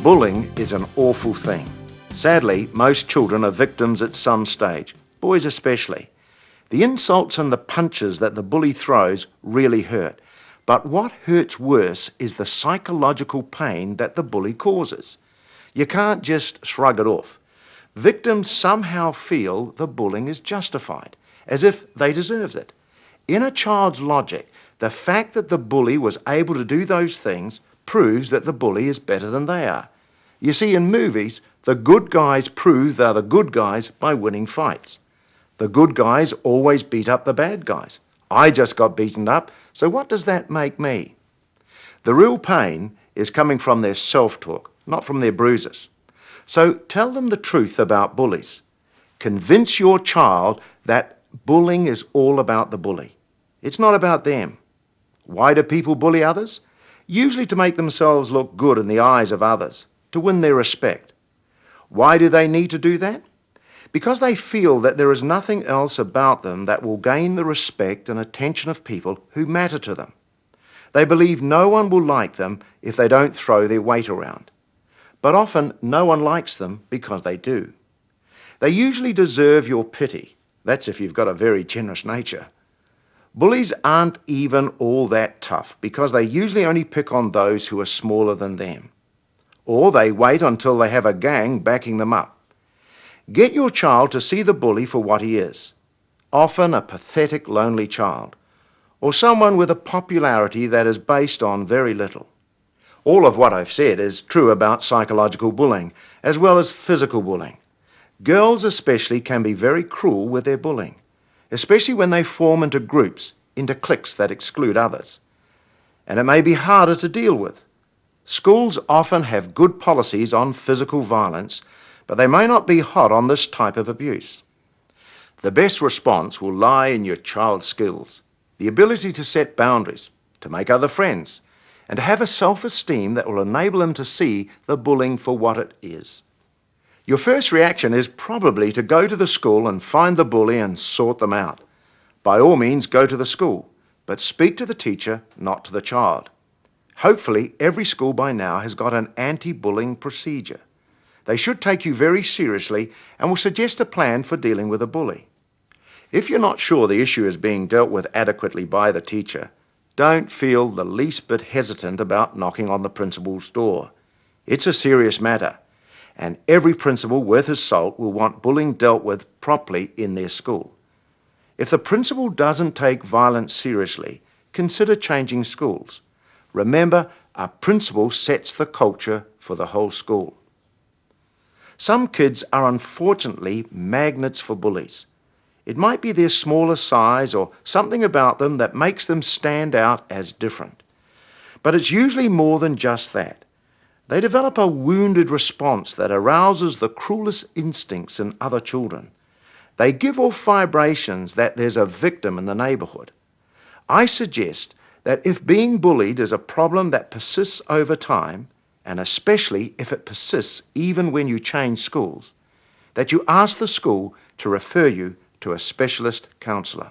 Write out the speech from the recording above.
Bullying is an awful thing. Sadly, most children are victims at some stage, boys especially. The insults and the punches that the bully throws really hurt. But what hurts worse is the psychological pain that the bully causes. You can't just shrug it off. Victims somehow feel the bullying is justified, as if they deserved it. In a child's logic, the fact that the bully was able to do those things proves that the bully is better than they are. You see, in movies, the good guys prove they're the good guys by winning fights. The good guys always beat up the bad guys. I just got beaten up, so what does that make me? The real pain is coming from their self-talk, not from their bruises. So tell them the truth about bullies. Convince your child that bullying is all about the bully. It's not about them. Why do people bully others? Usually to make themselves look good in the eyes of others, to win their respect. Why do they need to do that? Because they feel that there is nothing else about them that will gain the respect and attention of people who matter to them. They believe no one will like them if they don't throw their weight around. But often no one likes them because they do. They usually deserve your pity. That's if you've got a very generous nature. Bullies aren't even all that tough because they usually only pick on those who are smaller than them. Or they wait until they have a gang backing them up. Get your child to see the bully for what he is, often a pathetic, lonely child, or someone with a popularity that is based on very little. All of what I've said is true about psychological bullying, as well as physical bullying. Girls especially can be very cruel with their bullying, especially when they form into groups, into cliques that exclude others. And it may be harder to deal with. Schools often have good policies on physical violence, but they may not be hot on this type of abuse. The best response will lie in your child's skills, the ability to set boundaries, to make other friends, and to have a self-esteem that will enable them to see the bullying for what it is. Your first reaction is probably to go to the school and find the bully and sort them out. By all means, go to the school, but speak to the teacher, not to the child. Hopefully, every school by now has got an anti-bullying procedure. They should take you very seriously and will suggest a plan for dealing with a bully. If you're not sure the issue is being dealt with adequately by the teacher, don't feel the least bit hesitant about knocking on the principal's door. It's a serious matter, and every principal worth his salt will want bullying dealt with properly in their school. If the principal doesn't take violence seriously, consider changing schools. Remember, a principal sets the culture for the whole school. Some kids are unfortunately magnets for bullies. It might be their smaller size or something about them that makes them stand out as different. But it's usually more than just that. They develop a wounded response that arouses the cruelest instincts in other children. They give off vibrations that there's a victim in the neighborhood. I suggest that if being bullied is a problem that persists over time, and especially if it persists even when you change schools, that you ask the school to refer you to a specialist counsellor.